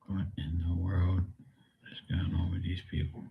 What in the world is going on with these people?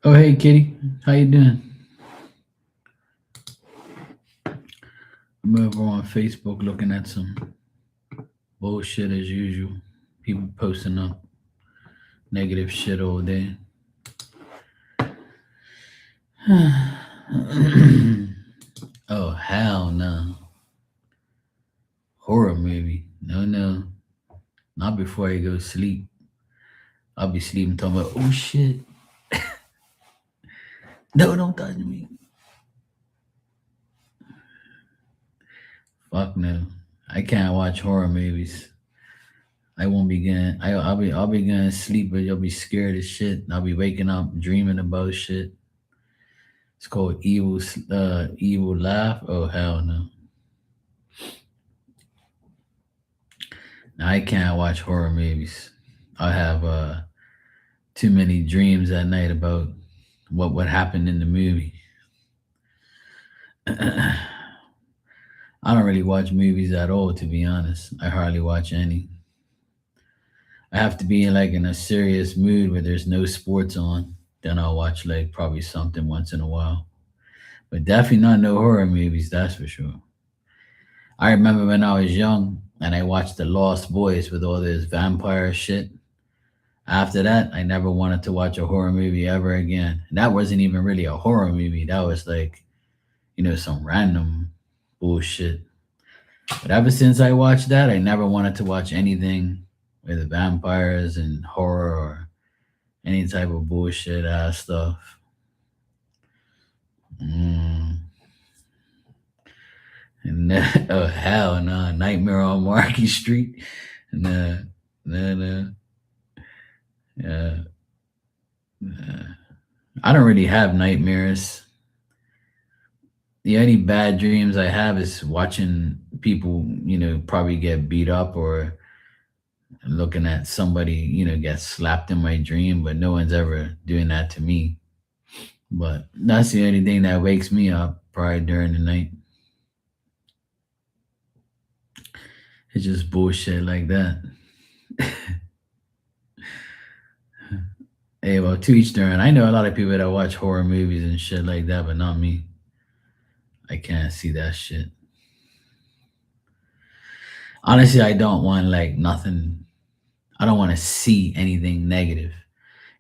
Oh, hey, Kitty. How you doing? I'm over on Facebook looking at some bullshit as usual. People posting up negative shit all day. Oh, hell no. Horror movie. No, no. Not before I go sleep. I'll be sleeping talking about, oh shit. No, don't touch me. Fuck no. I can't watch horror movies. I won't be getting. I'll be going to sleep, but you'll be scared as shit. I'll be waking up dreaming about shit. It's called Evil Laugh. Oh hell no. I can't watch horror movies. I have too many dreams at night about what happened in the movie. I don't really watch movies at all, to be honest. I hardly watch any. I have to be in like in a serious mood where there's no sports on. Then I'll watch like probably something once in a while. But definitely not no horror movies, that's for sure. I remember when I was young and I watched The Lost Boys with all this vampire shit. After that, I never wanted to watch a horror movie ever again. And that wasn't even really a horror movie. That was like, some random bullshit. But ever since I watched that, I never wanted to watch anything with vampires and horror or any type of bullshit ass stuff. Mm. And oh hell no, Nightmare on Market Street. Nah, nah. Yeah, nah. I don't really have nightmares. The only bad dreams I have is watching people, probably get beat up or looking at somebody, get slapped in my dream, but no one's ever doing that to me. But that's the only thing that wakes me up probably during the night. It's just bullshit like that. Hey, well, to each their own. I know a lot of people that watch horror movies and shit like that, but not me. I can't see that shit. Honestly, I don't want like nothing. I don't want to see anything negative.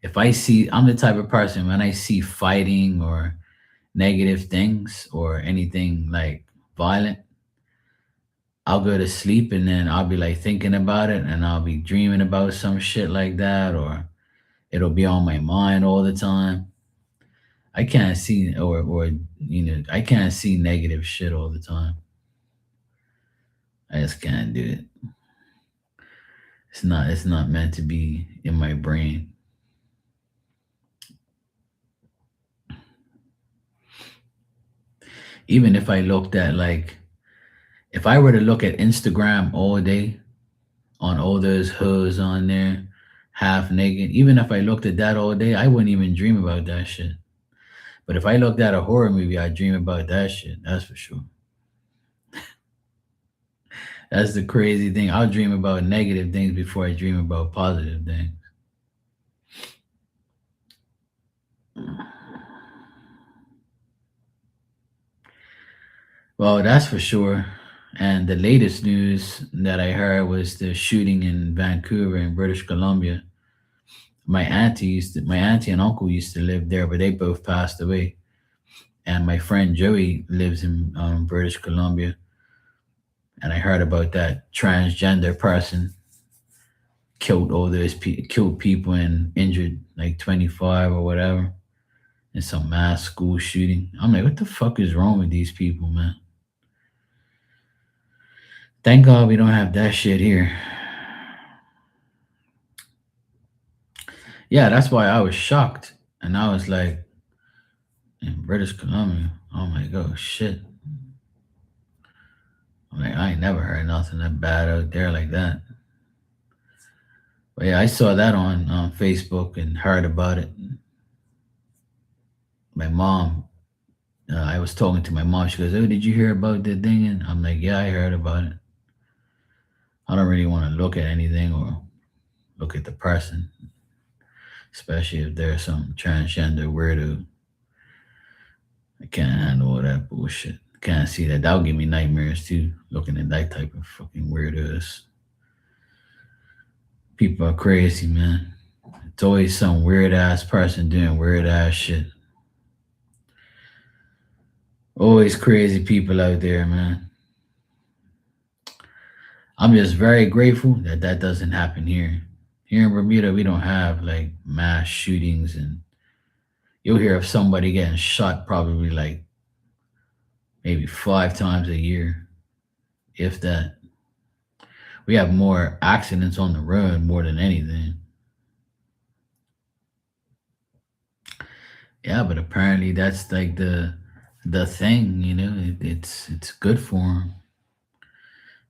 If I see, I'm the type of person when I see fighting or negative things or anything like violent, I'll go to sleep and then I'll be like thinking about it and I'll be dreaming about some shit like that or it'll be on my mind all the time. I can't see I can't see negative shit all the time. I just can't do it. It's not meant to be in my brain. Even if I looked at like if I were to look at Instagram all day on all those hoes on there, half naked, even if I looked at that all day, I wouldn't even dream about that shit. But if I looked at a horror movie, I'd dream about that shit. That's for sure. That's the crazy thing. I'll dream about negative things before I dream about positive things. Well, that's for sure. And the latest news that I heard was the shooting in Vancouver in British Columbia. My auntie and uncle used to live there, but they both passed away. And my friend Joey lives in British Columbia. And I heard about that transgender person killed people and injured like 25 or whatever in some mass school shooting. I'm like, what the fuck is wrong with these people, man? Thank God we don't have that shit here. Yeah, that's why I was shocked. And I was like, in British Columbia, oh my god, shit. I'm like, I ain't never heard nothing that bad out there like that. But yeah, I saw that on Facebook and heard about it. My mom, I was talking to my mom. She goes, "Oh, did you hear about the thing?" And I'm like, "Yeah, I heard about it." I don't really want to look at anything or look at the person, especially if there's some transgender weirdo. I can't handle all that bullshit. Can't see that. That'll give me nightmares too, looking at that type of fucking weirdos. People are crazy, man. It's always some weird ass person doing weird ass shit. Always crazy people out there, man. I'm just very grateful that that doesn't happen here. Here in Bermuda, we don't have like mass shootings, and you'll hear of somebody getting shot probably like maybe 5 times a year, if that. We have more accidents on the road more than anything. Yeah, but apparently that's like the thing, it's good for them.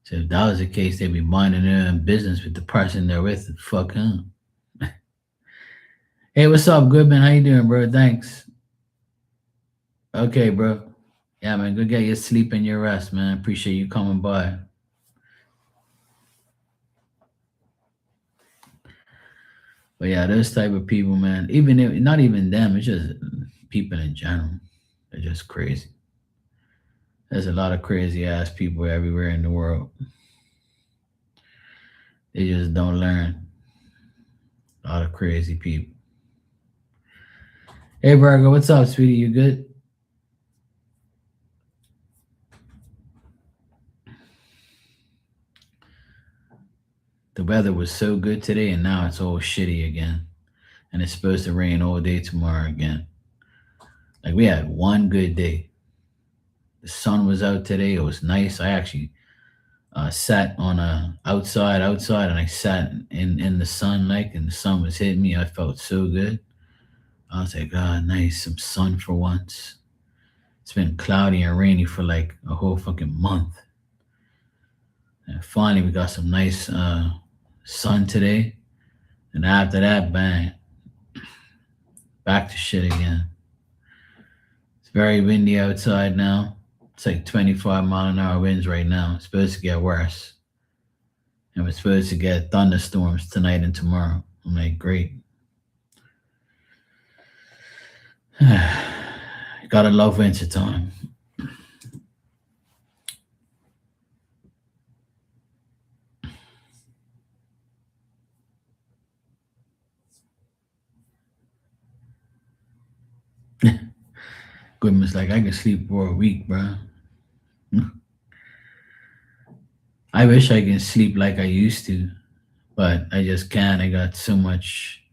So if that was the case, they'd be minding their own business with the person they're with. Fuck him. Hey, what's up, Goodman? How you doing, bro? Thanks. Okay, bro. Yeah, man. Go get your sleep and your rest, man. Appreciate you coming by. But yeah, those type of people, man. Even if not even them, it's just people in general. They're just crazy. There's a lot of crazy ass people everywhere in the world. They just don't learn. A lot of crazy people. Hey, Virgo, what's up, sweetie? You good? The weather was so good today, and now it's all shitty again. And it's supposed to rain all day tomorrow again. Like we had one good day. The sun was out today. It was nice. I actually sat on a outside, and I sat in the sun, like, and the sun was hitting me. I felt so good. I was like, God, nice, some sun for once. It's been cloudy and rainy for like a whole fucking month. And finally, we got some nice sun today. And after that, bang, back to shit again. It's very windy outside now. It's like 25-mile-an-hour winds right now. It's supposed to get worse. And we're supposed to get thunderstorms tonight and tomorrow. I'm like, great. Gotta love winter time. Goodness, like I can sleep for a week, bro. I wish I can sleep like I used to, but I just can't. I got so much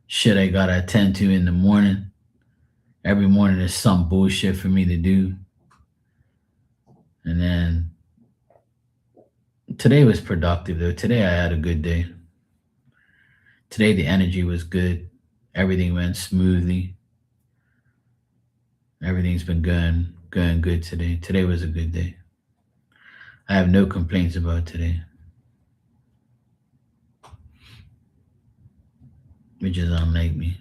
shit I gotta attend to in the morning. Every morning there's some bullshit for me to do. And then today was productive though. Today I had a good day. Today the energy was good. Everything went smoothly. Everything's been going good today. Today was a good day. I have no complaints about today, which is unlike me.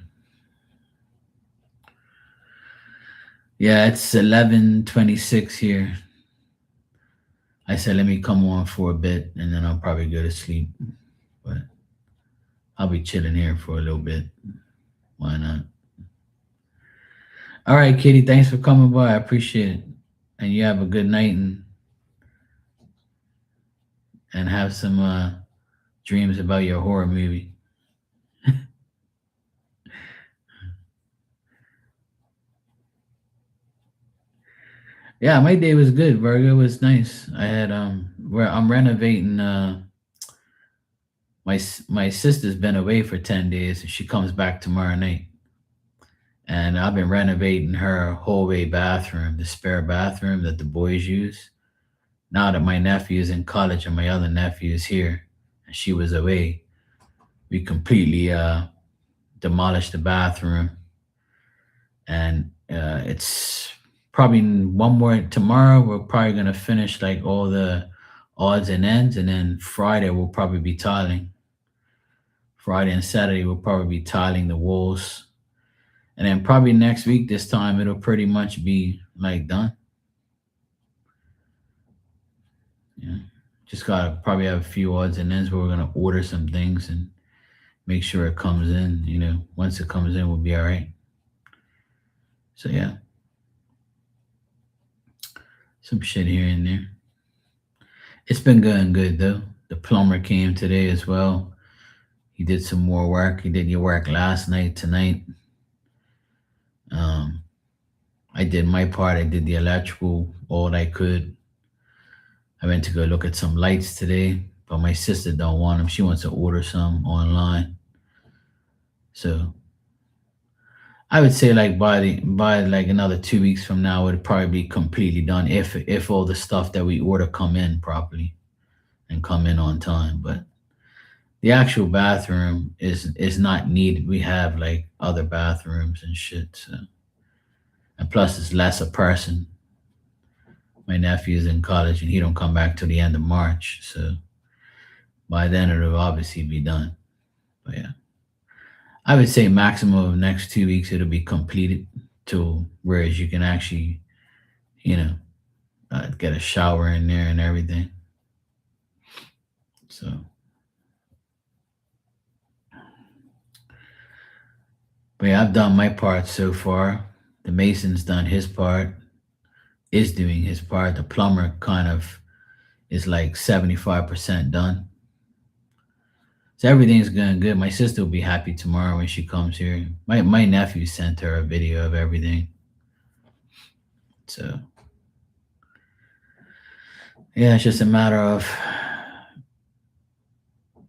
Yeah, it's 11:26 here. I said let me come on for a bit and then I'll probably go to sleep. But I'll be chilling here for a little bit. Why not? All right, Kitty, thanks for coming by. I appreciate it. And you have a good night and have some dreams about your horror movie. Yeah, my day was good. Virgo was nice. I had where I'm renovating. My sister's been away for 10 days, and she comes back tomorrow night. And I've been renovating her hallway bathroom, the spare bathroom that the boys use. Now that my nephew is in college and my other nephew is here, and she was away, we completely demolished the bathroom, and it's probably one more tomorrow. We're probably gonna finish like all the odds and ends, and then Friday we'll probably be tiling. Friday and Saturday we'll probably be tiling the walls, and then probably next week this time it'll pretty much be like done. Yeah, just gotta probably have a few odds and ends where we're gonna order some things and make sure it comes in. Once it comes in, we'll be all right. So yeah, some shit here and there. It's been going good though. The plumber came today as well. He did some more work. He did your work last night, tonight. Um, I did my part. I did the electrical all I could. I went to go look at some lights today, but my sister don't want them. She wants to order some online. So I would say like by like another 2 weeks from now, it'd probably be completely done if all the stuff that we order come in properly and come in on time. But the actual bathroom is not needed. We have like other bathrooms and shit. So and plus it's less a person. My nephew is in college and he don't come back till the end of March. So by then it'll obviously be done. But yeah. I would say maximum of next 2 weeks it'll be completed till whereas you can actually, you know, get a shower in there and everything. So, but yeah, I've done my part so far. The mason's done his part, is doing his part. The plumber kind of is like 75% done. So everything's going good. My sister will be happy tomorrow when she comes here. My nephew sent her a video of everything. So yeah, it's just a matter of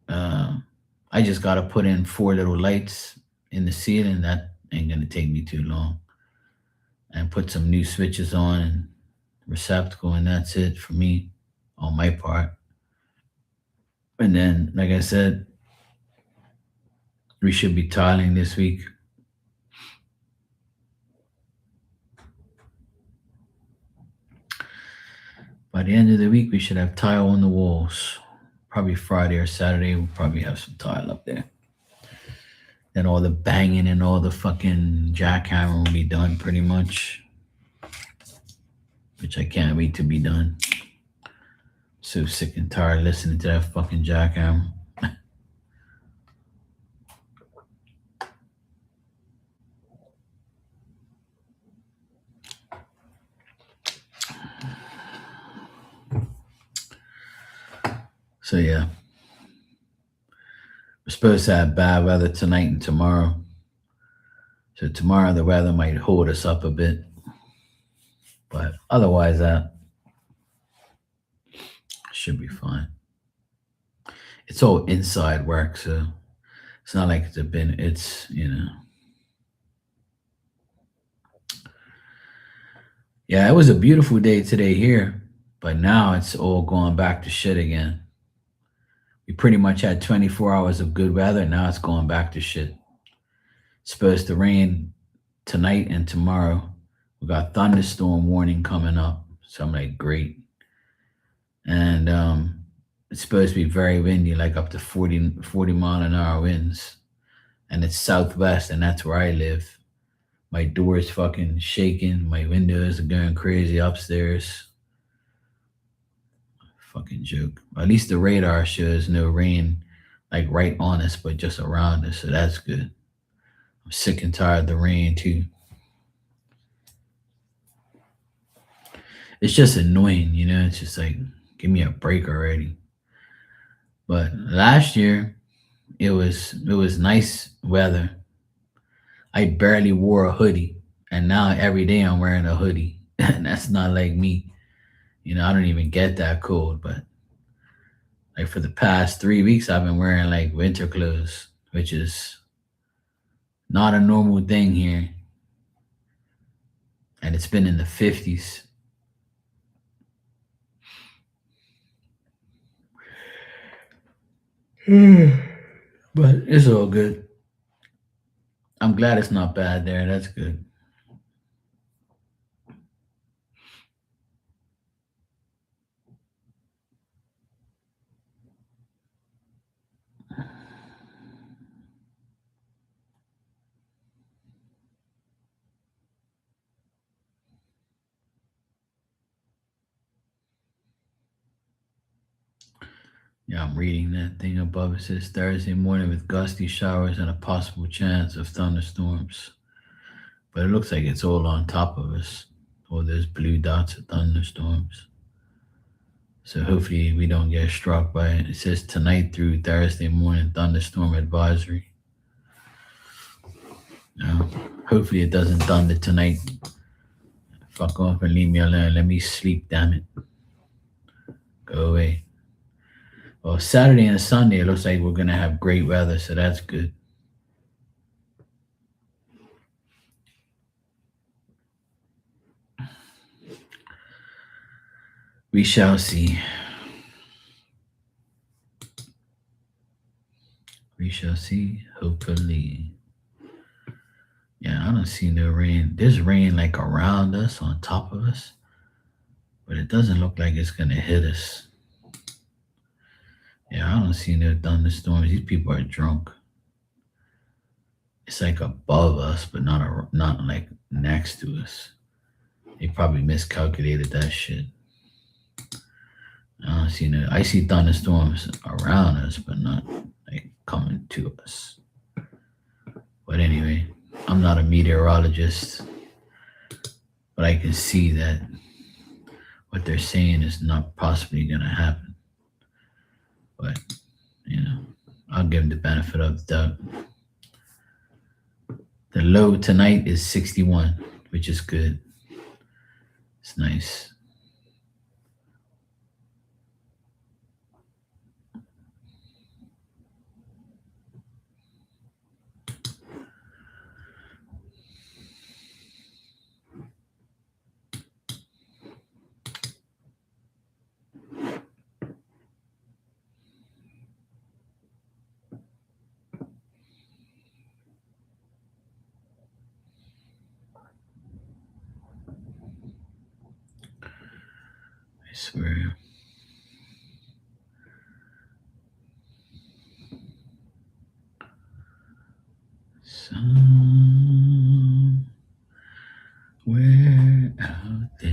uh, I just gotta put in four little lights in the ceiling. That ain't gonna take me too long. And put some new switches on and receptacle, and that's it for me on my part. And then, like I said, we should be tiling this week. By the end of the week, we should have tile on the walls. Probably Friday or Saturday, we'll probably have some tile up there. Then all the banging and all the fucking jackhammer will be done pretty much, which I can't wait to be done. So sick and tired listening to that fucking jackhammer. So yeah, we're supposed to have bad weather tonight and tomorrow. So tomorrow the weather might hold us up a bit, but otherwise that should be fine. It's all inside work, so it's not like it's yeah, it was a beautiful day today here, but now it's all going back to shit again. We pretty much had 24 hours of good weather. Now it's going back to shit. It's supposed to rain tonight and tomorrow. We got thunderstorm warning coming up. So I'm like, great. And it's supposed to be very windy, like up to 40 mile an hour winds. And it's southwest, and that's where I live. My door is fucking shaking. My windows are going crazy upstairs. Fucking joke. At least the radar shows no rain like right on us, but just around us. So that's good. I'm sick and tired of the rain too. It's just annoying, It's just like, give me a break already. But last year, it was nice weather. I barely wore a hoodie, and now every day I'm wearing a hoodie, and that's not like me. I don't even get that cold, but like for the past 3 weeks, I've been wearing like winter clothes, which is not a normal thing here, and it's been in the 50s. But it's all good. I'm glad it's not bad there. That's good. Yeah, I'm reading that thing above. It says Thursday morning with gusty showers and a possible chance of thunderstorms. But it looks like it's all on top of us. All those blue dots of thunderstorms. So hopefully we don't get struck by it. It says tonight through Thursday morning thunderstorm advisory. Now, hopefully it doesn't thunder tonight. Fuck off and leave me alone. Let me sleep, damn it. Go away. Well, Saturday and Sunday, it looks like we're going to have great weather, so that's good. We shall see. We shall see, hopefully. Yeah, I don't see no rain. There's rain like around us, on top of us, but it doesn't look like it's going to hit us. Yeah, I don't see no thunderstorms. These people are drunk. It's like above us, but not like next to us. They probably miscalculated that shit. I don't see no. I see thunderstorms around us, but not like coming to us. But anyway, I'm not a meteorologist, but I can see that what they're saying is not possibly going to happen. But you know, I'll give them the benefit of the doubt. The low tonight is 61, which is good. It's nice. I swear. Somewhere out there.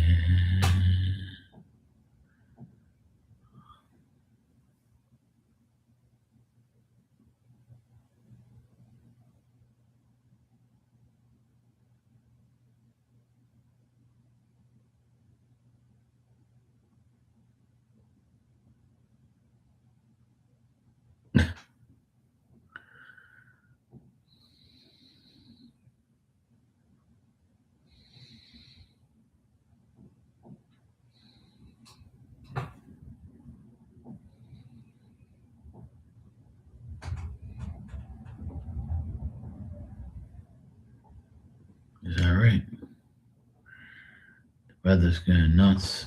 Is that right? The weather's going nuts.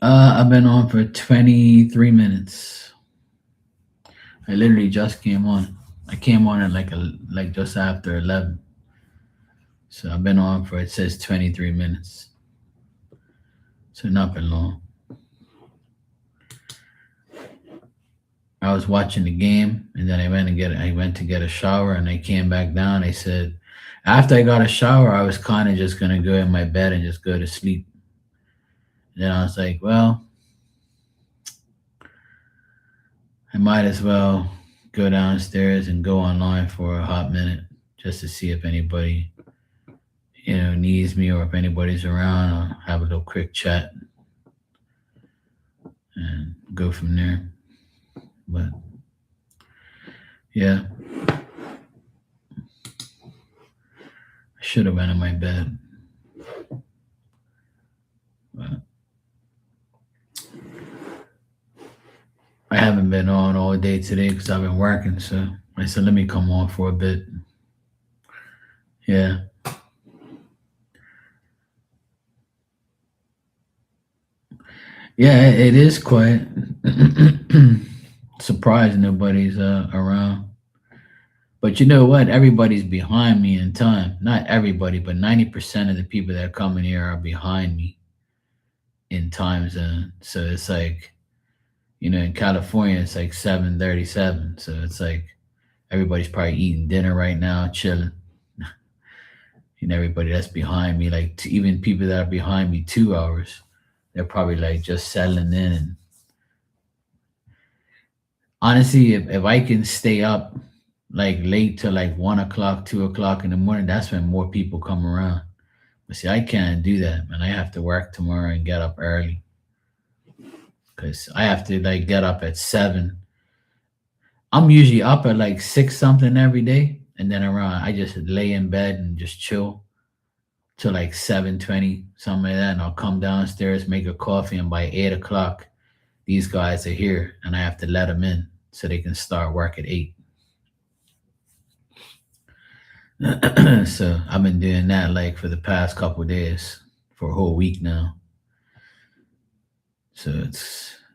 I've been on for 23 minutes. I literally just came on. I came on at like just after 11. So I've been on for, it says 23 minutes. So not been long. I was watching the game and then I went to get a shower and I came back down. I said after I got a shower, I was kind of just gonna go in my bed and just go to sleep. And then I was like, well, I might as well go downstairs and go online for a hot minute just to see if anybody, needs me or if anybody's around. I'll have a little quick chat and go from there. But yeah, I should have went in my bed. But I haven't been on all day today because I've been working. So I said, let me come on for a bit. Yeah. Yeah, it is quiet. Surprised nobody's around. But you know what? Everybody's behind me in time. Not everybody, but 90% of the people that come in here are behind me in time zone. So it's like, in California, it's like 7:37. So it's like everybody's probably eating dinner right now, chilling. And everybody that's behind me, like even people that are behind me 2 hours, they're probably like just settling in. And honestly, if I can stay up like late to like 1 o'clock, 2 o'clock in the morning, that's when more people come around. But see, I can't do that, man. I have to work tomorrow and get up early because I have to like get up at 7. I'm usually up at like 6 something every day, and then around I just lay in bed and just chill till like 7:20, something like that, and I'll come downstairs, make a coffee, and by 8 o'clock, these guys are here, and I have to let them in so they can start work at 8. So I've been doing that like for the past couple of days, for a whole week now. So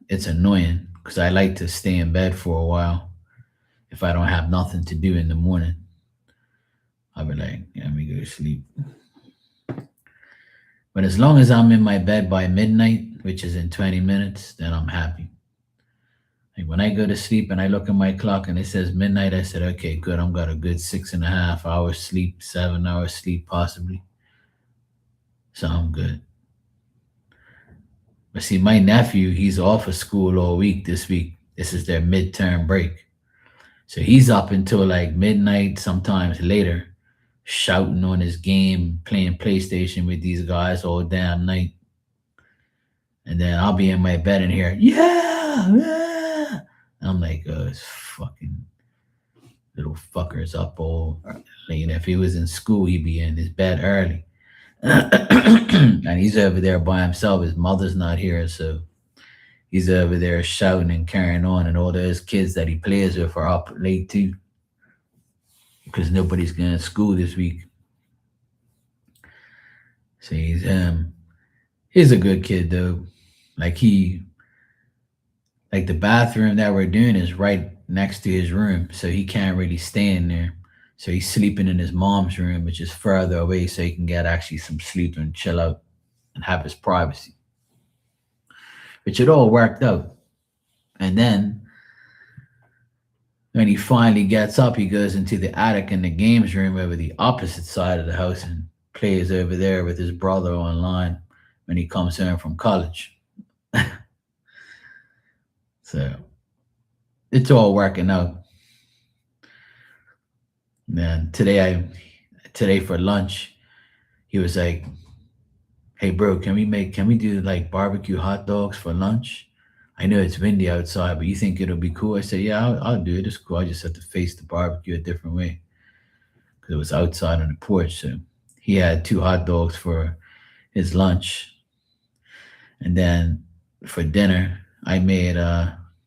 it's annoying because I like to stay in bed for a while. If I don't have nothing to do in the morning, I'll be like, yeah, let me go to sleep. But as long as I'm in my bed by midnight, which is in 20 minutes, then I'm happy. Like when I go to sleep and I look at my clock and it says midnight, I said, okay, good. I'm got a good 6.5 hours sleep, 7 hours sleep possibly. So I'm good. But see, my nephew, he's off of school all week this week. This is their midterm break. So he's up until like midnight, sometimes later, shouting on his game, playing PlayStation with these guys all damn night. And then I'll be in my bed and hear, yeah, yeah. I'm like, it's fucking little fuckers up all. If he was in school, he'd be in his bed early. And he's over there by himself. His mother's not here, so he's over there shouting and carrying on, and all those kids that he plays with are up late too, because nobody's going to school this week. So he's a good kid though. Like like the bathroom that we're doing is right next to his room, so he can't really stay in there. So he's sleeping in his mom's room, which is further away, so he can get actually some sleep and chill out and have his privacy. Which it all worked out. And then when he finally gets up, he goes into the attic in the games room over the opposite side of the house and plays over there with his brother online when he comes home from college. So it's all working out. Man, today for lunch, he was like, "Hey bro, can we do like barbecue hot dogs for lunch? I know it's windy outside, but you think it'll be cool?" I said, "Yeah, I'll do it. It's cool. I just have to face the barbecue a different way because it was outside on the porch." So he had two hot dogs for his lunch, and then for dinner, I made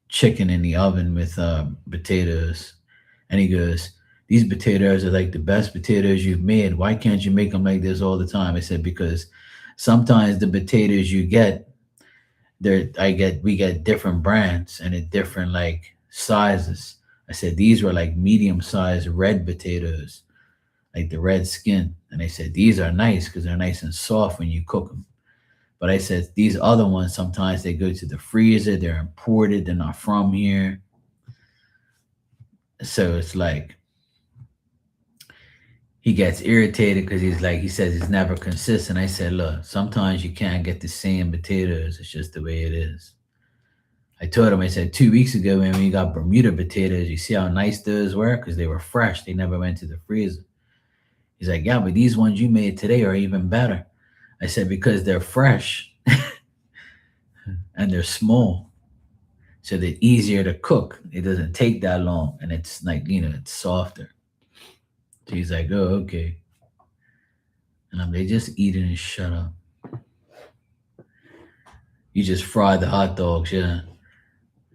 chicken in the oven with potatoes. And he goes, "These potatoes are like the best potatoes you've made. Why can't you make them like this all the time?" I said, "Because sometimes the potatoes you get, we get different brands and at different like sizes." I said, "These were like medium sized red potatoes, like the red skin." And I said, "These are nice because they're nice and soft when you cook them." But I said, "These other ones, sometimes they go to the freezer, they're imported, they're not from here." So it's like he gets irritated because he says it's never consistent. I said, "Look, sometimes you can't get the same potatoes. It's just the way it is." I told him, I said, 2 weeks ago when we got Bermuda potatoes, you see how nice those were? Because they were fresh. They never went to the freezer. He's like, "Yeah, but these ones you made today are even better." I said, "Because they're fresh and they're small. So they're easier to cook. It doesn't take that long. And it's like, it's softer." So he's like, "Oh, okay." And I'm like, "Just eat it and shut up. You just fry the hot dogs, yeah."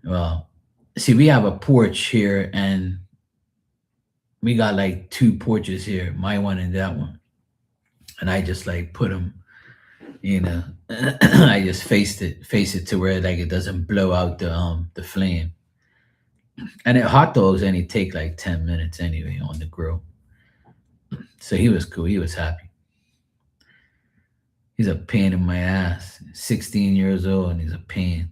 Well, see, we have a porch here, and we got like two porches here, my one and that one. And I just like put them, you know, I just face it to where like it doesn't blow out the flame. And hot dogs only take like 10 minutes anyway on the grill. So he was cool. He was happy. He's a pain in my ass. 16 years old and he's a pain.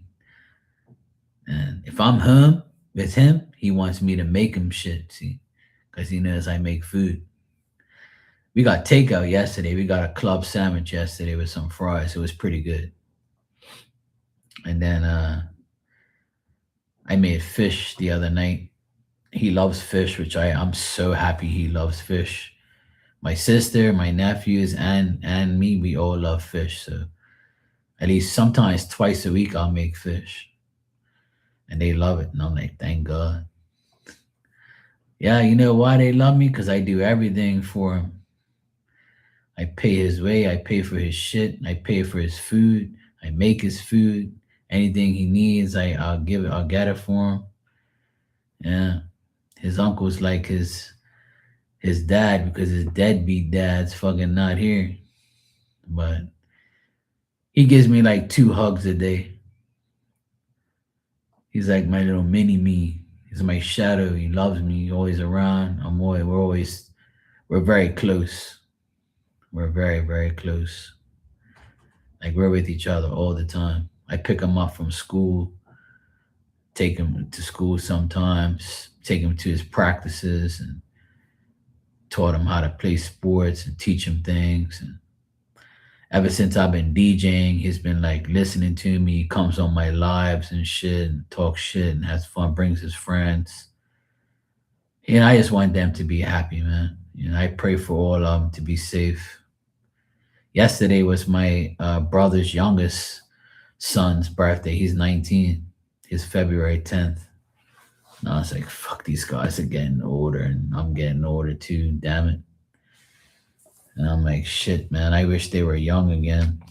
And if I'm home with him, he wants me to make him shit. See, because he knows I make food. We got takeout yesterday. We got a club sandwich yesterday with some fries. It was pretty good. And then I made fish the other night. He loves fish, which I'm so happy he loves fish. My sister, my nephews, and me, we all love fish. So at least sometimes twice a week I'll make fish. And they love it. And I'm like, thank God. Yeah, you know why they love me? Because I do everything for him. I pay his way, I pay for his shit, I pay for his food, I make his food. Anything he needs, I'll get it for him. Yeah. His uncle's like his dad because his deadbeat dad's fucking not here. But he gives me like 2 hugs a day. He's like my little mini me. He's my shadow. He loves me. He's always around. We're very close. We're very, very close. Like we're with each other all the time. I pick him up from school, take him to school sometimes, take him to his practices, and taught him how to play sports and teach him things. And ever since I've been DJing, he's been like listening to me. He comes on my lives and shit and talks shit and has fun, brings his friends. I just want them to be happy, man. I pray for all of them to be safe. Yesterday was my brother's youngest son's birthday. He's 19. His February 10th. And I was like, fuck, these guys are getting older and I'm getting older too, damn it. And I'm like, shit, man, I wish they were young again.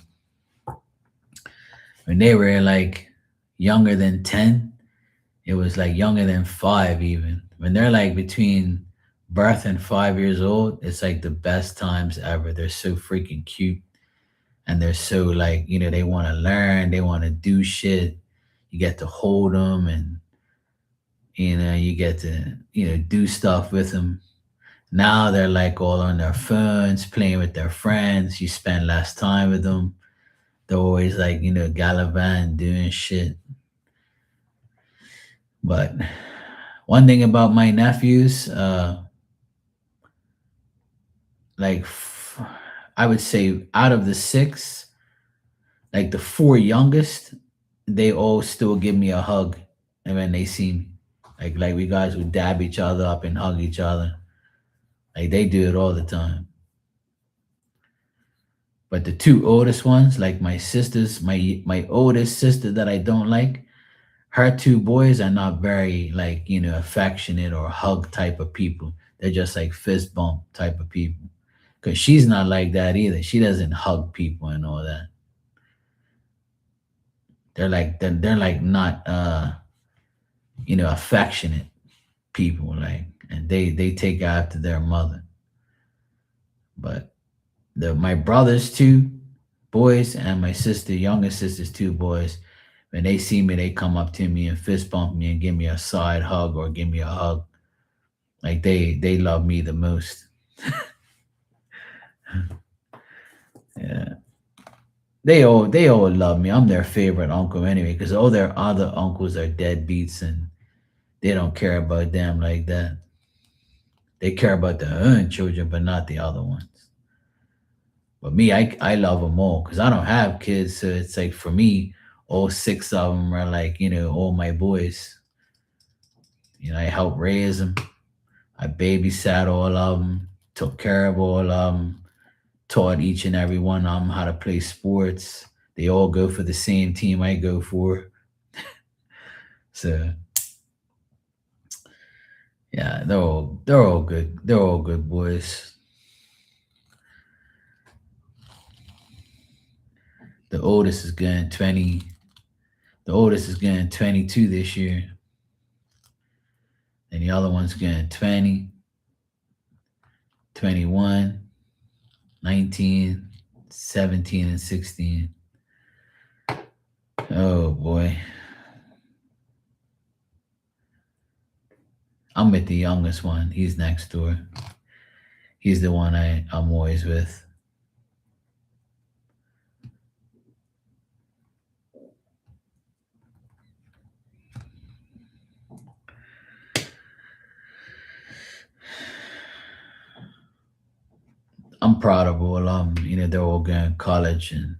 When they were like younger than 10, it was like younger than 5 even. When they're like between birth and 5 years old, it's like the best times ever. They're so freaking cute. And they're so like, they want to learn, they want to do shit. You get to hold them and, you get to, do stuff with them. Now they're like all on their phones, playing with their friends. You spend less time with them. They're always like, gallivanting, doing shit. But one thing about my nephews, like I would say out of the 6, like the 4 youngest, they all still give me a hug, and when they see me, like we guys would dab each other up and hug each other, like they do it all the time. But the 2 oldest ones, like my sisters, my oldest sister that I don't like, her 2 boys are not very like affectionate or hug type of people. They're just like fist bump type of people. Cause she's not like that either. She doesn't hug people and all that. They're like not affectionate people, like, and they take after their mother. But my brother's 2 boys and my youngest sister's 2 boys, when they see me, they come up to me and fist bump me and give me a side hug or give me a hug. Like they love me the most. Yeah. They all love me. I'm their favorite uncle anyway, because all their other uncles are deadbeats and they don't care about them like that. They care about their own children, but not the other ones. But me, I love them all because I don't have kids, so it's like for me, all 6 of them are like all my boys. I helped raise them. I babysat all of them, took care of all of them, taught each and every one of them how to play sports. They all go for the same team I go for. So yeah, they're all good. They're all good boys. The oldest is getting 20. The oldest is getting 22 this year. And the other one's getting 20, 21, 19, 17, and 16. Oh boy. I'm with the youngest one. He's next door. He's the one I'm always with. I'm proud of all of them. They're all going to college and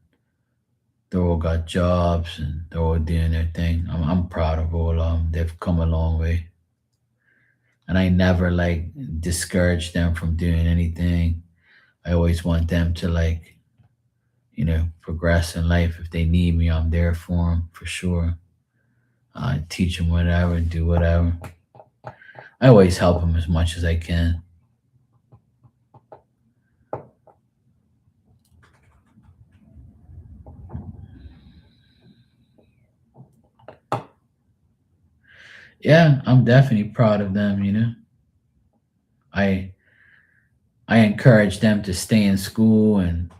they all got jobs and they're all doing their thing. I'm proud of all of them. They've come a long way. And I never like discourage them from doing anything. I always want them to like, progress in life. If they need me, I'm there for them for sure. I teach them whatever, do whatever. I always help them as much as I can. Yeah, I'm definitely proud of them. I I encourage them to stay in school and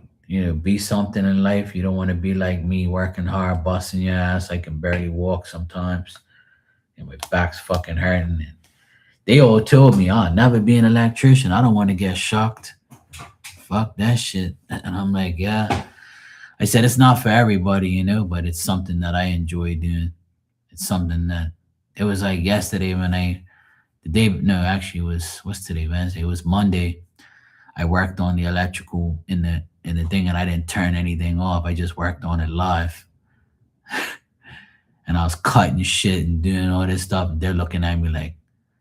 be something in life. You don't want to be like me, working hard, busting your ass. I can barely walk sometimes, and my back's fucking hurting. And they all told me, "I'll never be an electrician. I don't want to get shocked. Fuck that shit." And I'm like, "Yeah." I said it's not for everybody, but it's something that I enjoy doing. It's something that it was like yesterday when the day no, actually it was what's today, Wednesday? It was Monday. I worked on the electrical in the thing, and I didn't turn anything off. I just worked on it live. And I was cutting shit and doing all this stuff. And they're looking at me like,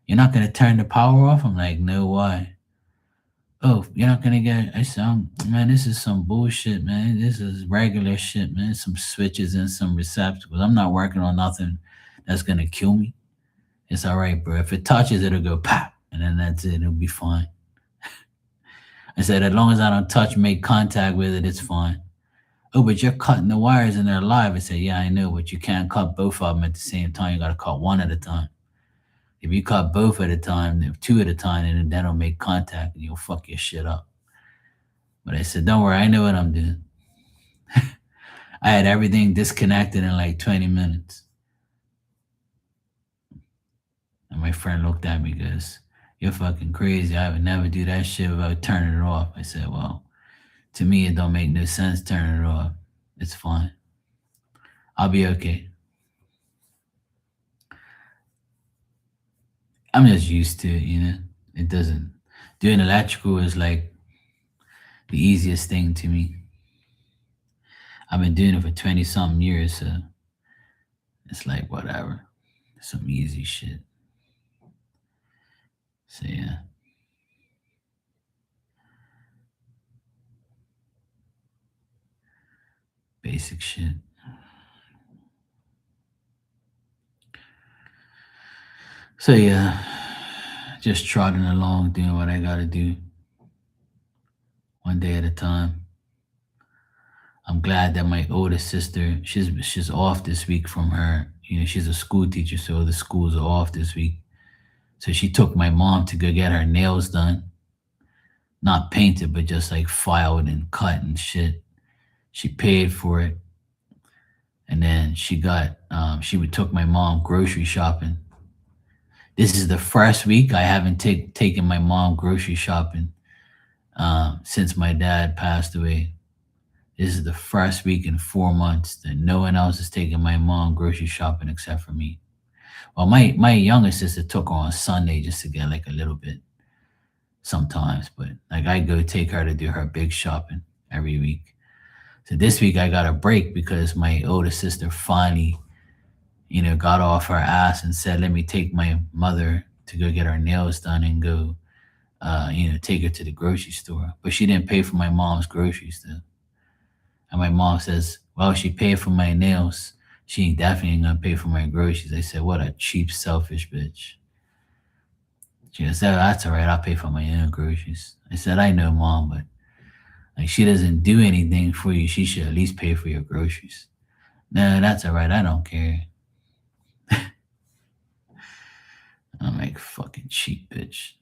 "You're not gonna turn the power off?" I'm like, "No, why?" "Oh, you're not gonna get." I said, "Man, this is some bullshit, man. This is regular shit, man. Some switches and some receptacles. I'm not working on nothing that's gonna kill me. It's all right, bro. If it touches, it'll go pop, and then that's it. It'll be fine." I said, "As long as I don't touch, make contact with it, it's fine." "Oh, but you're cutting the wires and they're live." I said, "Yeah, I know, but you can't cut both of them at the same time. You got to cut one at a time. If you cut both at a time, if two at a time, then that'll make contact and you'll fuck your shit up." But I said, "Don't worry, I know what I'm doing." I had everything disconnected in like 20 minutes. And my friend looked at me and goes, "You're fucking crazy. I would never do that shit without turning it off." I said, "Well, to me, it don't make no sense turning it off. It's fine. I'll be okay." I'm just used to it. It doesn't. Doing electrical is like the easiest thing to me. I've been doing it for 20 something years, so it's like whatever. Some easy shit. So yeah, basic shit. So yeah, just trotting along, doing what I gotta do, one day at a time. I'm glad that my older sister, she's off this week from her. She's a school teacher, so the schools are off this week. So she took my mom to go get her nails done, not painted, but just like filed and cut and shit. She paid for it, and then she would took my mom grocery shopping. This is the first week I haven't taken my mom grocery shopping since my dad passed away. This is the first week in 4 months that no one else is taking my mom grocery shopping except for me. Well, my younger sister took her on Sunday just to get like a little bit sometimes, but like I go take her to do her big shopping every week. So this week I got a break because my older sister finally, got off her ass and said, "Let me take my mother to go get her nails done and go, take her to the grocery store." But she didn't pay for my mom's groceries though. And my mom says, "Well, she paid for my nails. She ain't definitely ain't gonna pay for my groceries." I said, "What a cheap, selfish bitch." She goes, "Oh, that's all right. I'll pay for my own groceries." I said, "I know, mom, but like she doesn't do anything for you. She should at least pay for your groceries." "No, that's all right. I don't care." I'm like, fucking cheap bitch.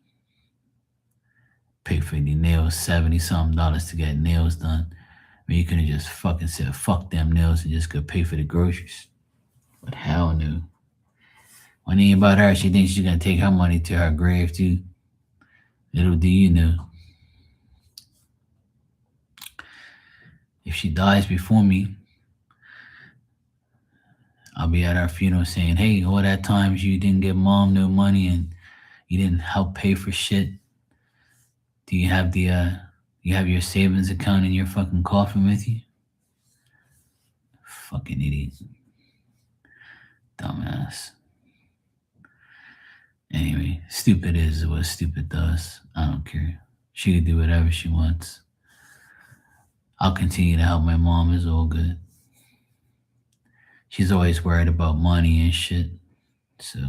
Pay for the nails, 70 something dollars to get nails done. I mean, you could have just fucking said, "Fuck them nails," and just go pay for the groceries. But hell no. One thing about her, she thinks she's gonna take her money to her grave too. Little do you know, if she dies before me, I'll be at her funeral saying, "Hey, all that times you didn't give mom no money and you didn't help pay for shit. Do you have your savings account in your fucking coffin with you?" Fucking idiot. Dumbass. Anyway, stupid is what stupid does. I don't care. She can do whatever she wants. I'll continue to help my mom. It's all good. She's always worried about money and shit. So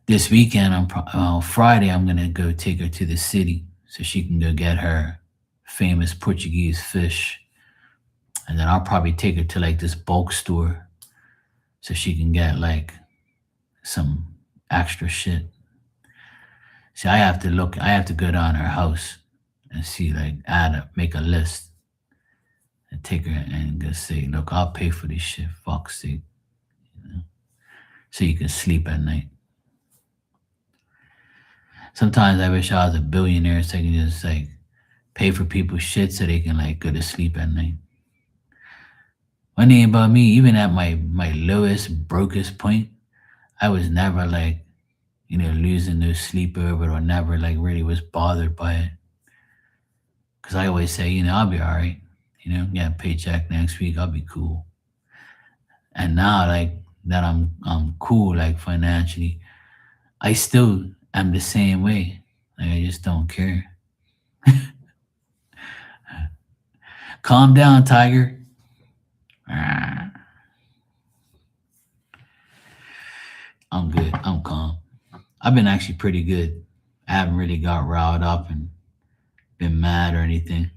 this weekend, Friday, I'm gonna go take her to the city so she can go get her famous Portuguese fish, and then I'll probably take her to like this bulk store so she can get like some extra shit. See, I have to go down her house and see, like, make a list and take her and just say, look, I'll pay for this shit, fuck's sake, so you can sleep at night. Sometimes I wish I was a billionaire so I can just like pay for people's shit so they can like go to sleep at night. One thing about me, even at my lowest, brokest point, I was never like, losing no sleep over it or never like really was bothered by it. Cause I always say, I'll be all right. Get a paycheck next week, I'll be cool. And now like that I'm cool like financially, I still am the same way. Like I just don't care. Calm down, Tiger. Ah, I'm good. I'm calm. I've been actually pretty good. I haven't really got riled up and been mad or anything.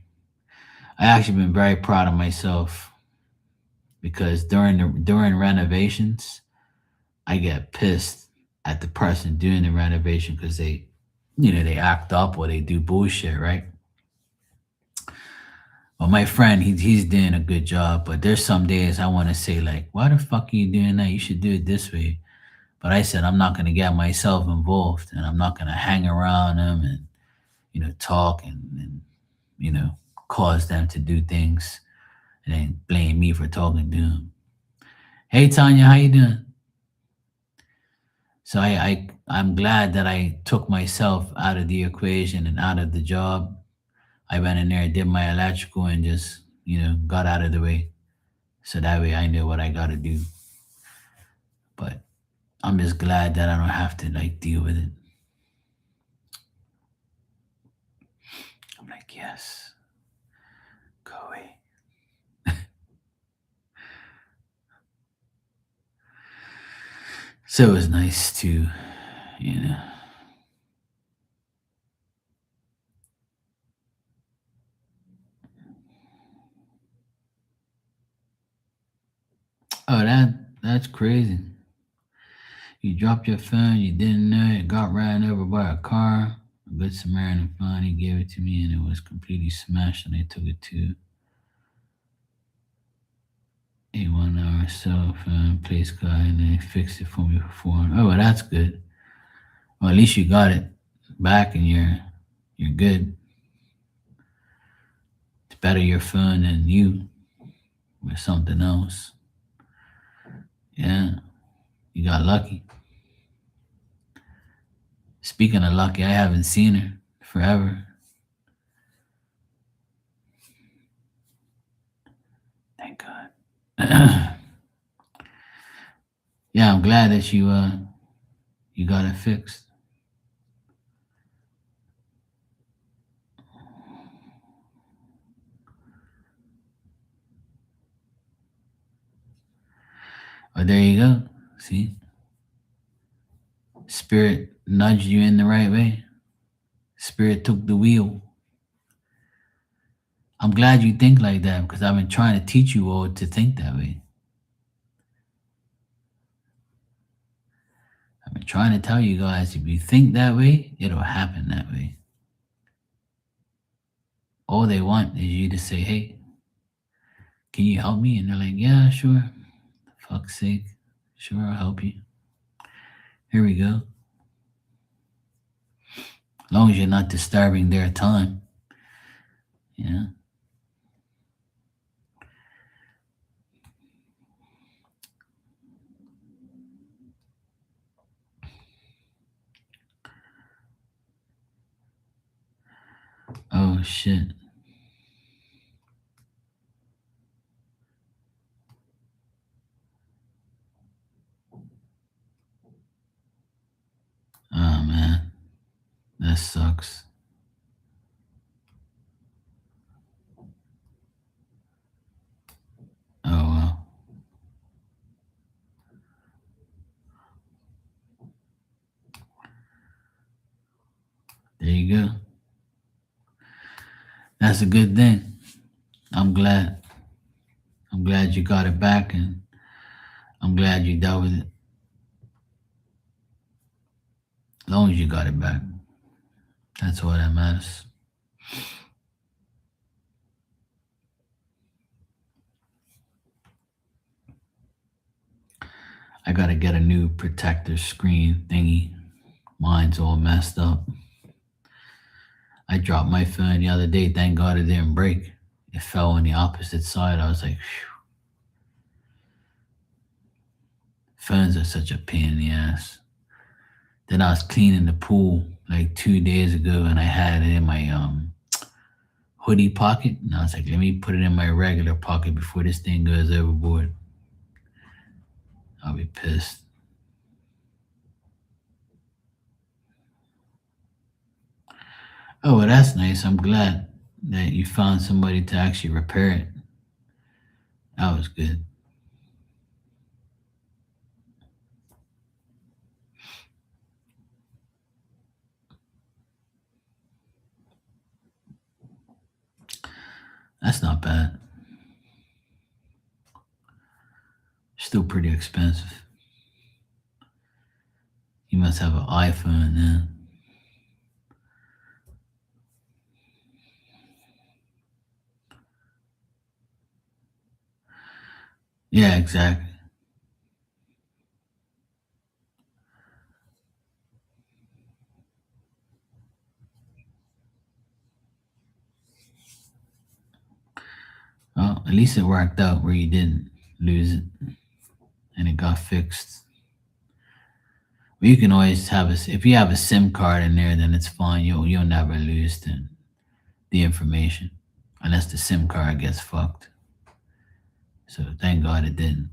I actually been very proud of myself because during renovations, I get pissed at the person doing the renovation because they act up or they do bullshit, right? Well, my friend, he's doing a good job, but there's some days I want to say like, why the fuck are you doing that? You should do it this way. But I said I'm not gonna get myself involved, and I'm not gonna hang around them and talk and you know cause them to do things and then blame me for talking to them. Hey Tanya, how you doing? So I'm glad that I took myself out of the equation and out of the job. I went in there, did my electrical, and just got out of the way. So that way I know what I got to do. But I'm just glad that I don't have to like deal with it. I'm like, yes, go away. So it was nice to, you know. Oh, that's crazy. You dropped your phone, you didn't know it, got ran over by a car. A good Samaritan finally gave it to me, and it was completely smashed, and I took it to a 1 hour cell phone place guy, and they fixed it for me for 400. Oh, well, that's good. Well, at least you got it back, and you're good. It's better your phone than you with something else. Yeah, you got lucky. Speaking of lucky, I haven't seen her forever. Thank God. Yeah, I'm glad that you got it fixed. Oh, there you go. See, Spirit nudged you in the right way. Spirit took the wheel. I'm glad you think like that because I've been trying to teach you all to think that way. I've been trying to tell you guys if you think that way, it'll happen that way. All they want is you to say, hey, can you help me? And they're like, yeah, sure. For fuck's sake. Sure, I'll help you. Here we go. As long as you're not disturbing their time. Yeah. Oh, shit. Oh, man. That sucks. Oh, well. There you go. That's a good thing. I'm glad. I'm glad you got it back and I'm glad you dealt with it. As long as you got it back. That's all that matters. I gotta get a new protector screen thingy. Mine's all messed up. I dropped my phone the other day. Thank God it didn't break. It fell on the opposite side. I was like, phew. Phones are such a pain in the ass. Then I was cleaning the pool like 2 days ago and I had it in my hoodie pocket. And I was like, let me put it in my regular pocket before this thing goes overboard. I'll be pissed. Oh, well, that's nice. I'm glad that you found somebody to actually repair it. That was good. That's not bad. Still pretty expensive. You must have an iPhone then. Yeah, exactly. Well, at least it worked out where you didn't lose it and it got fixed. Well, you can always have if you have a SIM card in there, then it's fine. You'll never lose the information unless the SIM card gets fucked. So thank God it didn't.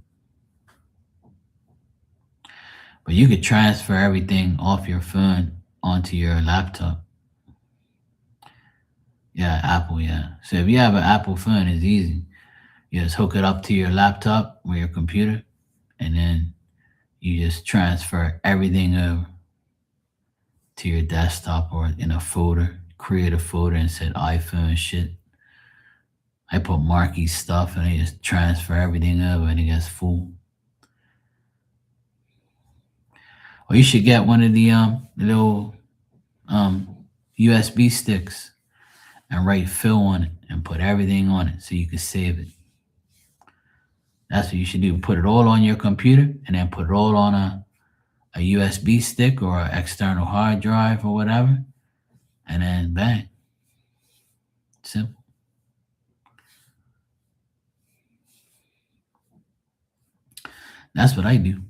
But you could transfer everything off your phone onto your laptop. Yeah, Apple, yeah. So if you have an Apple phone, it's easy. You just hook it up to your laptop or your computer, and then you just transfer everything over to your desktop or in a folder. Create a folder and said iPhone shit. I put Marky's stuff and I just transfer everything over and it gets full. Or you should get one of the little USB sticks and write Phil on it and put everything on it so you can save it. That's what you should do. Put it all on your computer and then put it all on a USB stick or an external hard drive or whatever. And then bang. Simple. That's what I do.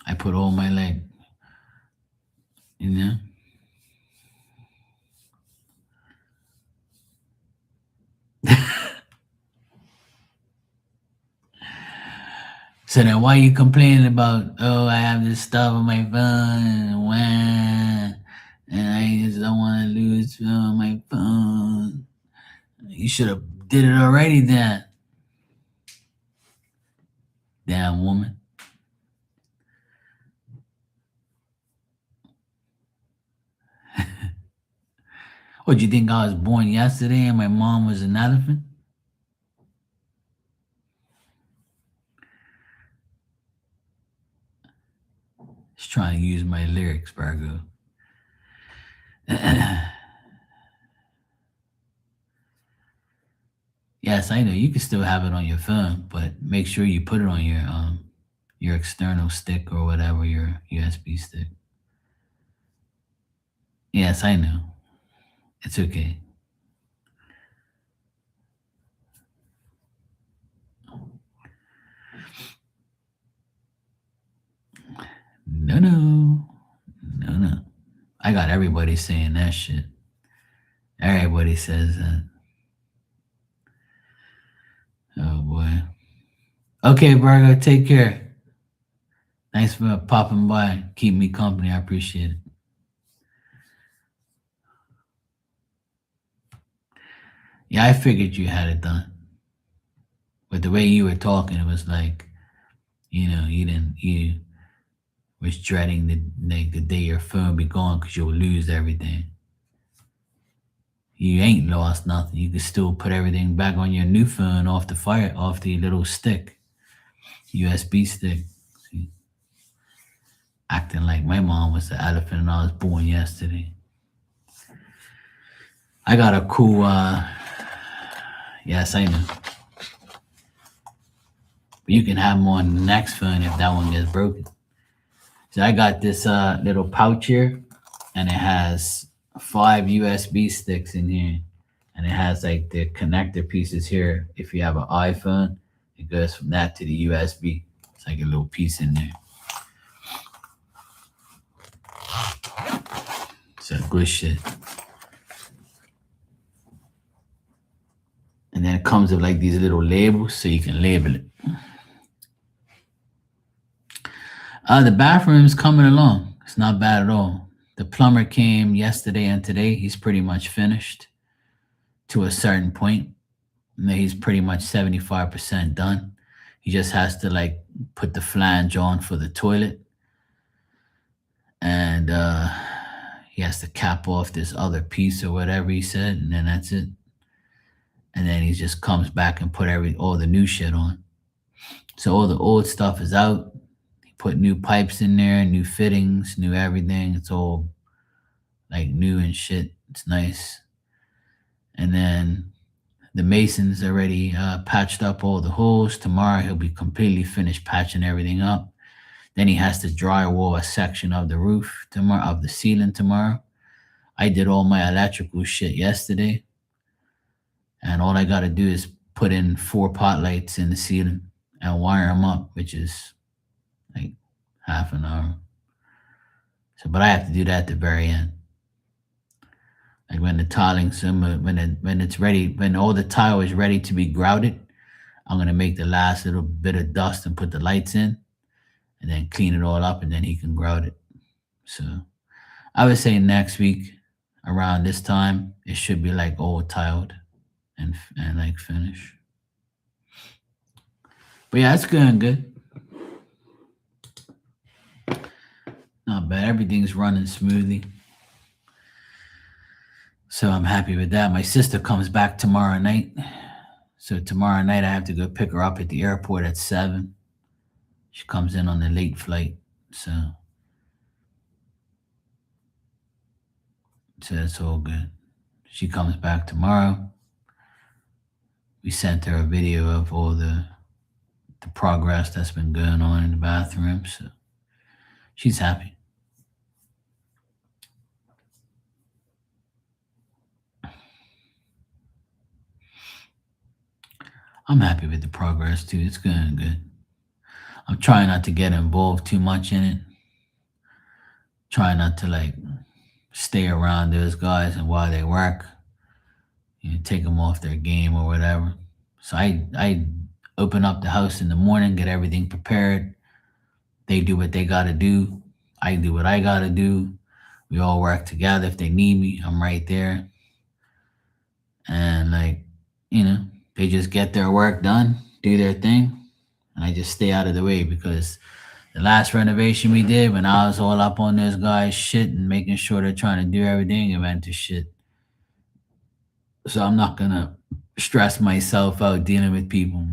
I put all my you know. So then why you complaining about, oh, I have this stuff on my phone, and I just don't want to lose my phone. You should have did it already then. Damn woman. What, you think I was born yesterday and my mom was an elephant? Just trying to use my lyrics, Virgo. Yes, I know you can still have it on your phone, but make sure you put it on your external stick or whatever, your USB stick. Yes, I know. It's okay. No, no, no, no. I got everybody saying that shit. Everybody says that. Oh boy. Okay, Virgo, take care. Thanks for popping by. Keep me company. I appreciate it. Yeah, I figured you had it done. But the way you were talking, it was like, you was dreading the day your phone be gone because you'll lose everything. You ain't lost nothing. You can still put everything back on your new phone off the little stick, USB stick. See? Acting like my mom was the elephant and I was born yesterday. I got a cool yes, I know. But you can have them on the next phone if that one gets broken. So I got this little pouch here, and it has 5 USB sticks in here, and it has like the connector pieces here. If you have an iPhone, it goes from that to the USB. It's like a little piece in there. So good shit. And then it comes with like these little labels so you can label it. The bathroom's coming along. It's not bad at all. The plumber came yesterday and today. He's pretty much finished to a certain point. And he's pretty much 75% done. He just has to like put the flange on for the toilet. And he has to cap off this other piece or whatever he said, and then that's it. And then he just comes back and put all the new shit on. So all the old stuff is out. He put new pipes in there, new fittings, new everything. It's all like new and shit. It's nice. And then the masons already patched up all the holes. Tomorrow he'll be completely finished patching everything up. Then he has to drywall a section of the roof tomorrow, of the ceiling tomorrow. I did all my electrical shit yesterday. And all I got to do is put in 4 pot lights in the ceiling and wire them up, which is like half an hour. So, but I have to do that at the very end. Like when the tiling, when it's ready, when all the tile is ready to be grouted, I'm gonna make the last little bit of dust and put the lights in, and then clean it all up, and then he can grout it. So I would say next week around this time it should be like all tiled and like finished. But yeah, it's going good. Not bad. Everything's running smoothly. So I'm happy with that. My sister comes back tomorrow night. So tomorrow night I have to go pick her up at the airport at 7. She comes in on the late flight. So it's all good. She comes back tomorrow. We sent her a video of all the progress that's been going on in the bathroom. So she's happy. I'm happy with the progress too. It's going good. I'm trying not to get involved too much in it. Trying not to like stay around those guys and while they work, take them off their game or whatever. So I open up the house in the morning, get everything prepared. They do what they got to do. I do what I got to do. We all work together. If they need me, I'm right there. And like, they just get their work done, do their thing, and I just stay out of the way, because the last renovation we did, when I was all up on those guys' shit and making sure they're trying to do everything, it went to shit. So I'm not gonna stress myself out dealing with people.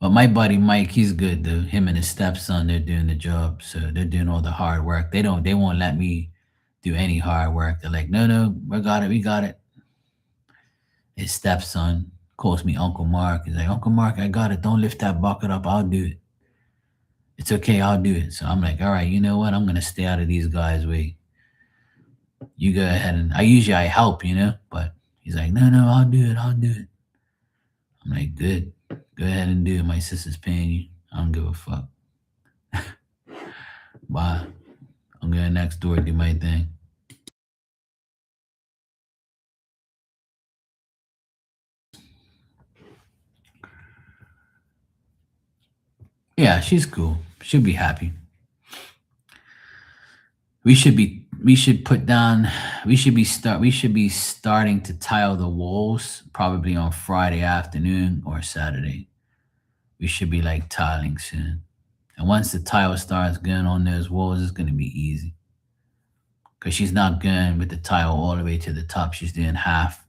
But my buddy Mike, he's good though. Him and his stepson, they're doing the job. So they're doing all the hard work. They won't let me do any hard work. They're like, no, we got it. His stepson calls me Uncle Mark. He's like, Uncle Mark, I got it. Don't lift that bucket up. I'll do it. It's okay. I'll do it. So I'm like, all right, you know what? I'm going to stay out of these guys' way. You go ahead. And I help, but he's like, no, I'll do it. I'm like, good. Go ahead and do it. My sister's paying you. I don't give a fuck. Bye. I'm going next door, do my thing. Yeah, she's cool. She'll be happy. We should be starting to tile the walls probably on Friday afternoon or Saturday. We should be like tiling soon. And once the tile starts going on those walls, it's going to be easy. Because she's not going with the tile all the way to the top. She's doing half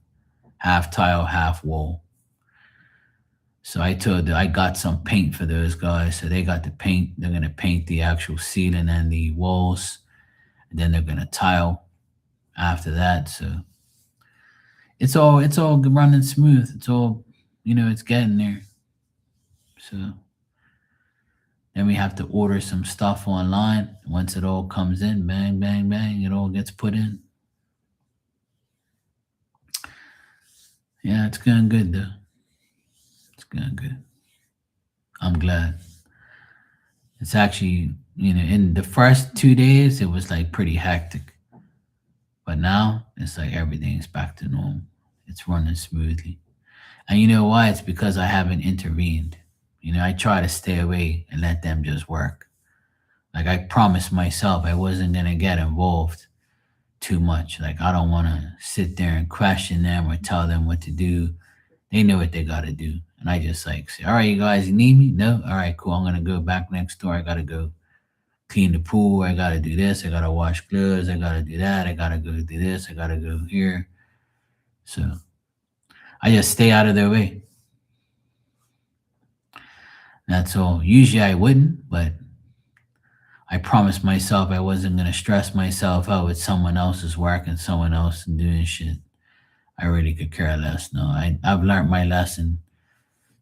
tile, half wall. So I told her I got some paint for those guys. So they got the paint. They're going to paint the actual ceiling and the walls. And then they're going to tile. after that. So it's all running smooth. It's all, it's getting there. So then we have to order some stuff online. Once it all comes in, bang, bang, bang, it all gets put in. Yeah, it's going good though. It's going good. I'm glad. It's actually, in the first 2 days, it was like pretty hectic. But now it's like everything's back to normal. It's running smoothly. And you know why? It's because I haven't intervened. I try to stay away and let them just work. Like I promised myself I wasn't going to get involved too much. Like I don't want to sit there and question them or tell them what to do. They know what they got to do. And I just like say, all right, you guys, you need me? No? All right, cool. I'm going to go back next door. I got to go clean the pool. I got to do this. I got to wash clothes. I got to do that. I got to go do this. I got to go here. So I just stay out of their way. That's all. Usually I wouldn't, but I promised myself I wasn't going to stress myself out with someone else's work and someone else doing shit. I really could care less. No, I've learned my lesson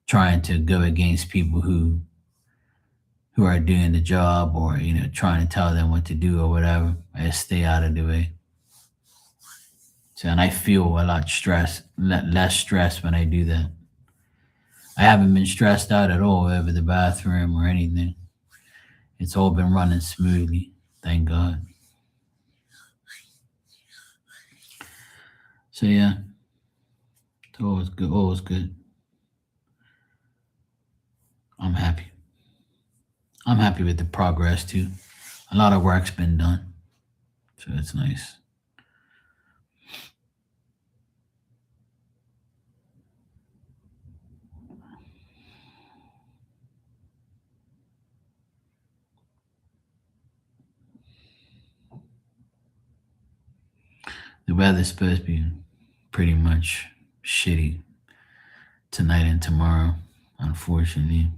trying to go against people who are doing the job or, trying to tell them what to do or whatever. I just stay out of the way. So, and I feel a lot less stress when I do that. I haven't been stressed out at all over the bathroom or anything. It's all been running smoothly. Thank God. So yeah, it's always good. Always good. I'm happy. I'm happy with the progress too. A lot of work's been done, so it's nice. The weather's supposed to be pretty much shitty tonight and tomorrow, unfortunately.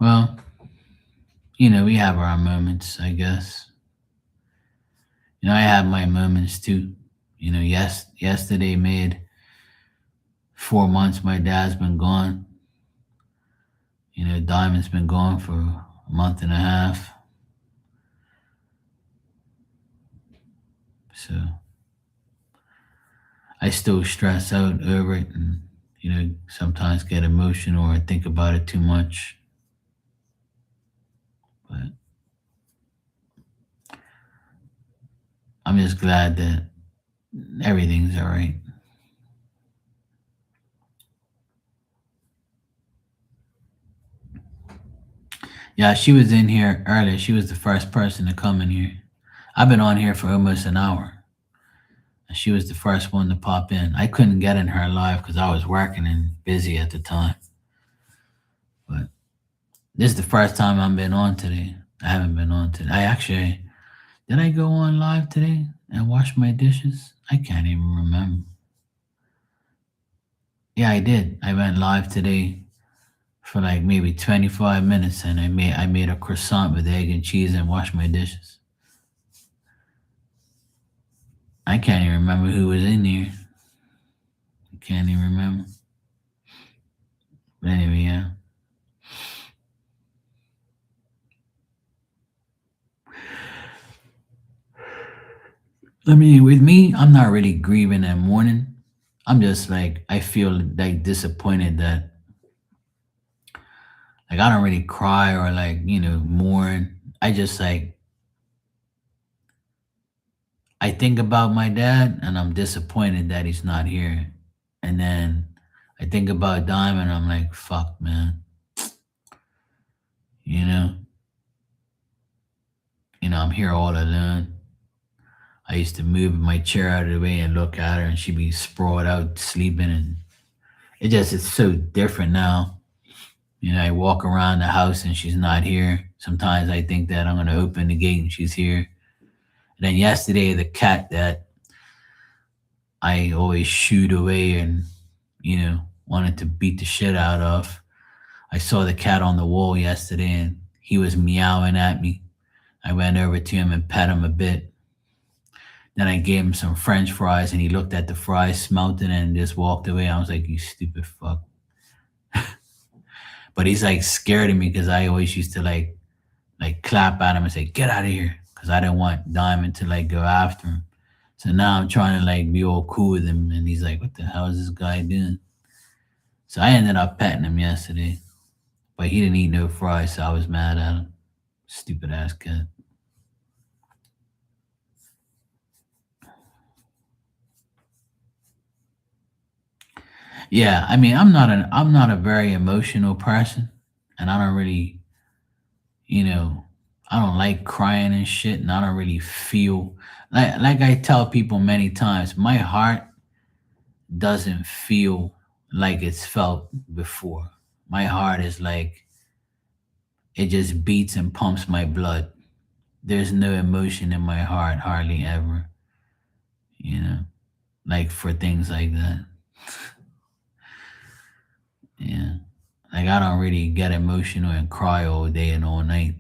Well, we have our moments, I guess. I have my moments too. Yesterday made 4 months my dad's been gone. Diamond's been gone for a month and a half. So I still stress out over it and, sometimes get emotional or think about it too much. But I'm just glad that everything's all right. Yeah, she was in here earlier. She was the first person to come in here. I've been on here for almost an hour. And she was the first one to pop in. I couldn't get in her live because I was working and busy at the time. But this is the first time I've been on today. I haven't been on today. Did I go on live today and wash my dishes? I can't even remember. Yeah, I did. I went live today for like maybe 25 minutes and I made a croissant with egg and cheese and washed my dishes. I can't even remember who was in here. I can't even remember. But anyway, yeah. I mean, with me, I'm not really grieving and mourning. I'm just like I feel like disappointed that like I don't really cry or like, mourn. I just like I think about my dad and I'm disappointed that he's not here. And then I think about Diamond, I'm like, fuck man. You know? I'm here all alone. I used to move my chair out of the way and look at her and she'd be sprawled out sleeping and it's so different now. I walk around the house and she's not here. Sometimes I think that I'm gonna open the gate and she's here. And then yesterday the cat that I always shooed away and, wanted to beat the shit out of. I saw the cat on the wall yesterday and he was meowing at me. I went over to him and pet him a bit. Then I gave him some French fries and he looked at the fries, smelt it, and just walked away. I was like, you stupid fuck. But he's like scared of me because I always used to like clap at him and say, get out of here. Because I didn't want Diamond to like go after him. So now I'm trying to like be all cool with him and he's like, what the hell is this guy doing? So I ended up petting him yesterday. But he didn't eat no fries, so I was mad at him. Stupid ass cat. Yeah, I mean, I'm not a very emotional person, and I don't really, you know, I don't like crying and shit, and I don't really feel like I tell people many times, my heart doesn't feel like it's felt before. My heart is like it just beats and pumps my blood. There's no emotion in my heart hardly ever, you know, like for things like that. Yeah. Like I don't really get emotional and cry all day and all night.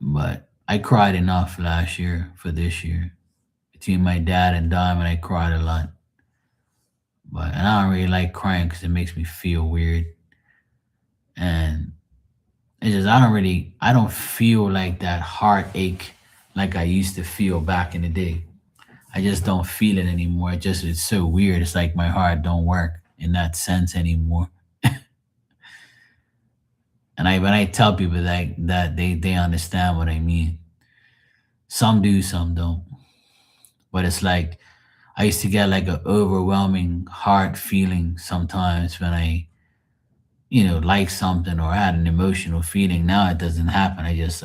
But I cried enough last year for this year. Between my dad and Diamond, I cried a lot. And I don't really like crying because it makes me feel weird. And it's just I don't feel like that heartache like I used to feel back in the day. I just don't feel it anymore. It's so weird. It's like my heart don't work in that sense anymore. And I when I tell people that they understand what I mean. Some do, some don't. But it's like I used to get like an overwhelming heart feeling sometimes when I, like something or had an emotional feeling. Now it doesn't happen. I just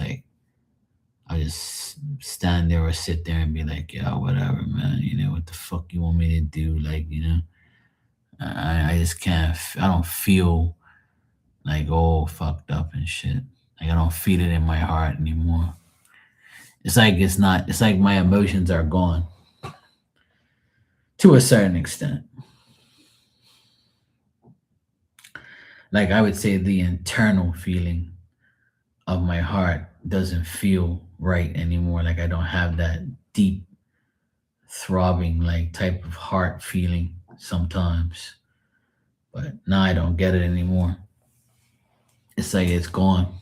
stand there or sit there and be like, yeah, whatever, man. What the fuck you want me to do? Like, I just can't. I don't feel like all fucked up and shit. Like I don't feel it in my heart anymore. It's like it's not. It's like my emotions are gone to a certain extent. Like I would say, the internal feeling of my heart doesn't feel right anymore. Like I don't have that deep throbbing like type of heart feeling sometimes. But now I don't get it anymore. It's like it's gone.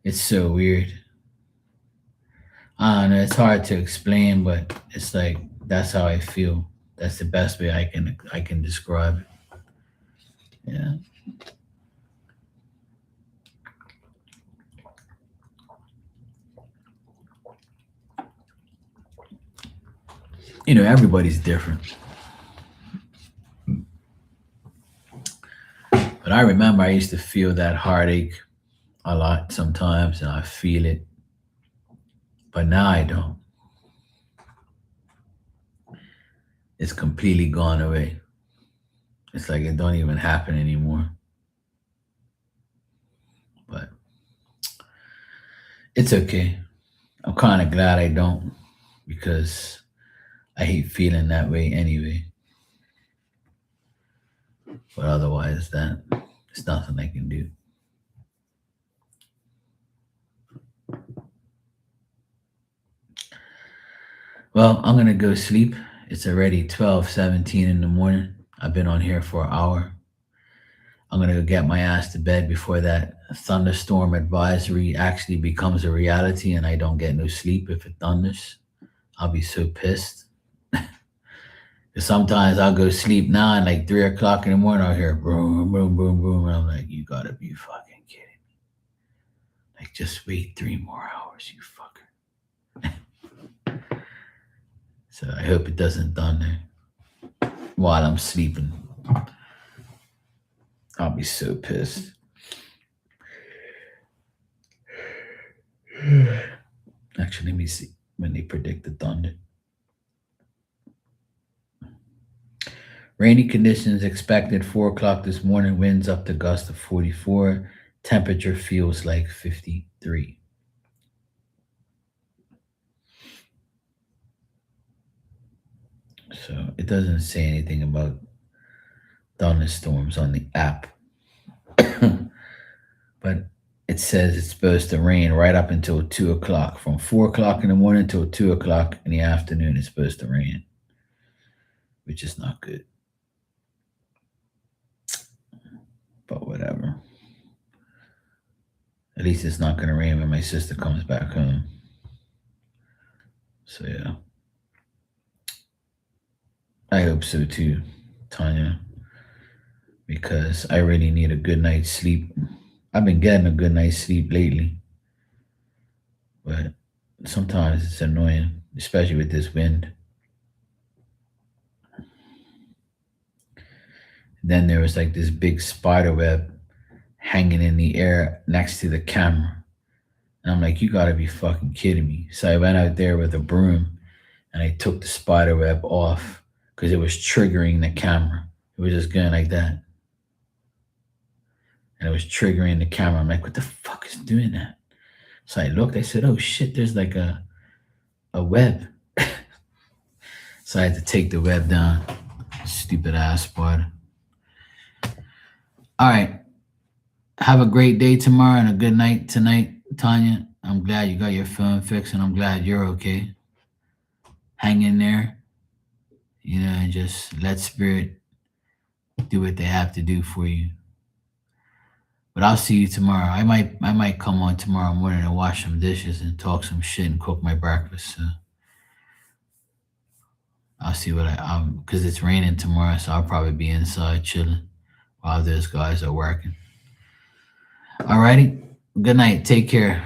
It's so weird. I don't know. It's hard to explain, but it's like that's how I feel. That's the best way I can describe it. Yeah. Everybody's different. But I remember I used to feel that heartache a lot sometimes, and I feel it. But now I don't. It's completely gone away. It's like it don't even happen anymore. But it's okay. I'm kind of glad I don't because I hate feeling that way anyway. But otherwise, that it's nothing I can do. Well, I'm gonna go sleep. It's already 12:17 in the morning. I've been on here for an hour. I'm gonna go get my ass to bed before that thunderstorm advisory actually becomes a reality and I don't get no sleep if it thunders. I'll be so pissed. 'Cause sometimes I'll go sleep now and like 3 o'clock in the morning I'll hear boom, boom, boom, boom, and I'm like, you gotta be fucking kidding. Like just wait 3 more hours, you fucker. So I hope it doesn't thunder while I'm sleeping. I'll be so pissed. Actually, let me see when they predict the thunder. Rainy conditions expected 4 o'clock this morning. Winds up to gust of 44. Temperature feels like 53. So it doesn't say anything about thunderstorms on the app. But it says it's supposed to rain right up until 2 o'clock. From 4 o'clock in the morning till 2 o'clock in the afternoon, it's supposed to rain, which is not good. But whatever. At least it's not gonna rain when my sister comes back home. So yeah. I hope so too, Tanya, because I really need a good night's sleep. I've been getting a good night's sleep lately, but sometimes it's annoying, especially with this wind. Then there was like this big spider web hanging in the air next to the camera. And I'm like, you gotta be fucking kidding me. So I went out there with a broom and I took the spider web off because it was triggering the camera. It was just going like that. And it was triggering the camera. I'm like, what the fuck is doing that? So I looked, I said, oh shit, there's like a web. So I had to take the web down. Stupid ass spider. All right. Have a great day tomorrow and a good night tonight, Tanya. I'm glad you got your phone fixed and I'm glad you're okay. Hang in there, and just let spirit do what they have to do for you. But I'll see you tomorrow. I might come on tomorrow morning and wash some dishes and talk some shit and cook my breakfast. So I'll see what because it's raining tomorrow, so I'll probably be inside chilling while those guys are working. Alrighty. Good night. Take care.